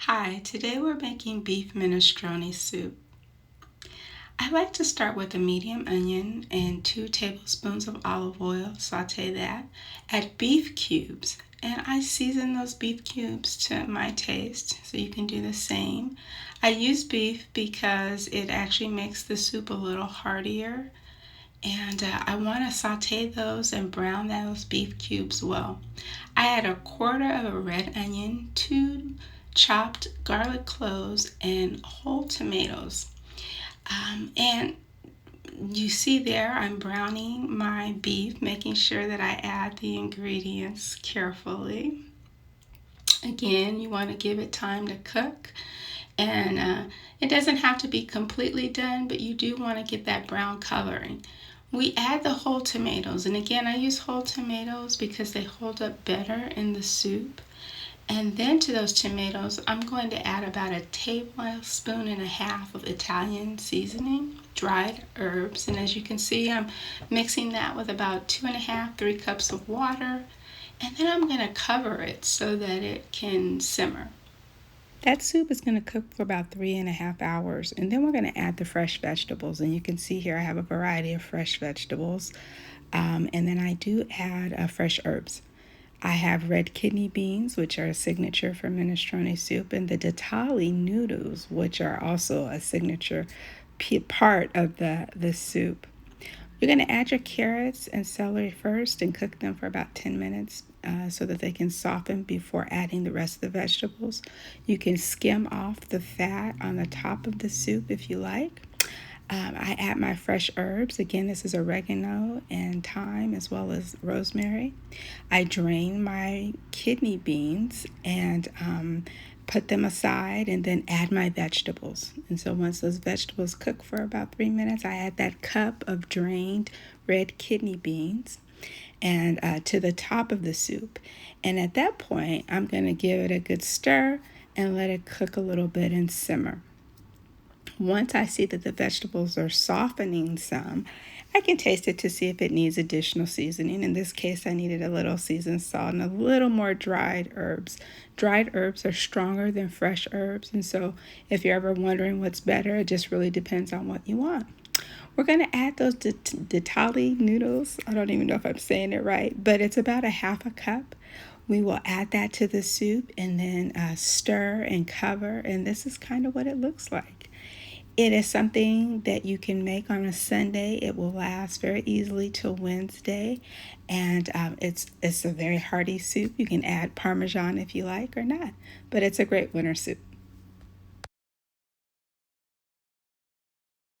Hi, today we're making beef minestrone soup. I like to start with a medium onion and 2 tablespoons of olive oil, saute that, add beef cubes, and I season those beef cubes to my taste, so you can do the same. I use beef because it actually makes the soup a little heartier, and I want to saute those and brown those beef cubes well. I add a quarter of a red onion, 2 chopped garlic cloves, and whole tomatoes. And you see there, I'm browning my beef, making sure that I add the ingredients carefully. Again, you want to give it time to cook, and it doesn't have to be completely done, but you do want to get that brown coloring. We add the whole tomatoes, and again, I use whole tomatoes because they hold up better in the soup. And then to those tomatoes, I'm going to add about a tablespoon and a half of Italian seasoning, dried herbs. And as you can see, I'm mixing that with about 2.5, 3 cups of water. And then I'm going to cover it so that it can simmer. That soup is going to cook for about 3.5 hours, and then we're going to add the fresh vegetables. And you can see here I have a variety of fresh vegetables, and then I do add fresh herbs. I have red kidney beans, which are a signature for minestrone soup, and the datali noodles, which are also a signature part of the soup. You're going to add your carrots and celery first and cook them for about 10 minutes so that they can soften before adding the rest of the vegetables. You can skim off the fat on the top of the soup if you like. I add my fresh herbs. Again, this is oregano and thyme as well as rosemary. I drain my kidney beans and put them aside and then add my vegetables. And so once those vegetables cook for about 3 minutes, I add that cup of drained red kidney beans and to the top of the soup. And at that point, I'm going to give it a good stir and let it cook a little bit and simmer. Once I see that the vegetables are softening some, I can taste it to see if it needs additional seasoning. In this case, I needed a little seasoned salt and a little more dried herbs. Dried herbs are stronger than fresh herbs, and so if you're ever wondering what's better, it just really depends on what you want. We're going to add those datali noodles. I don't even know if I'm saying it right, but it's about a half a cup. We will add that to the soup and then stir and cover, and this is kind of what it looks like. It is something that you can make on a Sunday. It will last very easily till Wednesday, and it's a very hearty soup. You can add Parmesan if you like or not, but it's a great winter soup.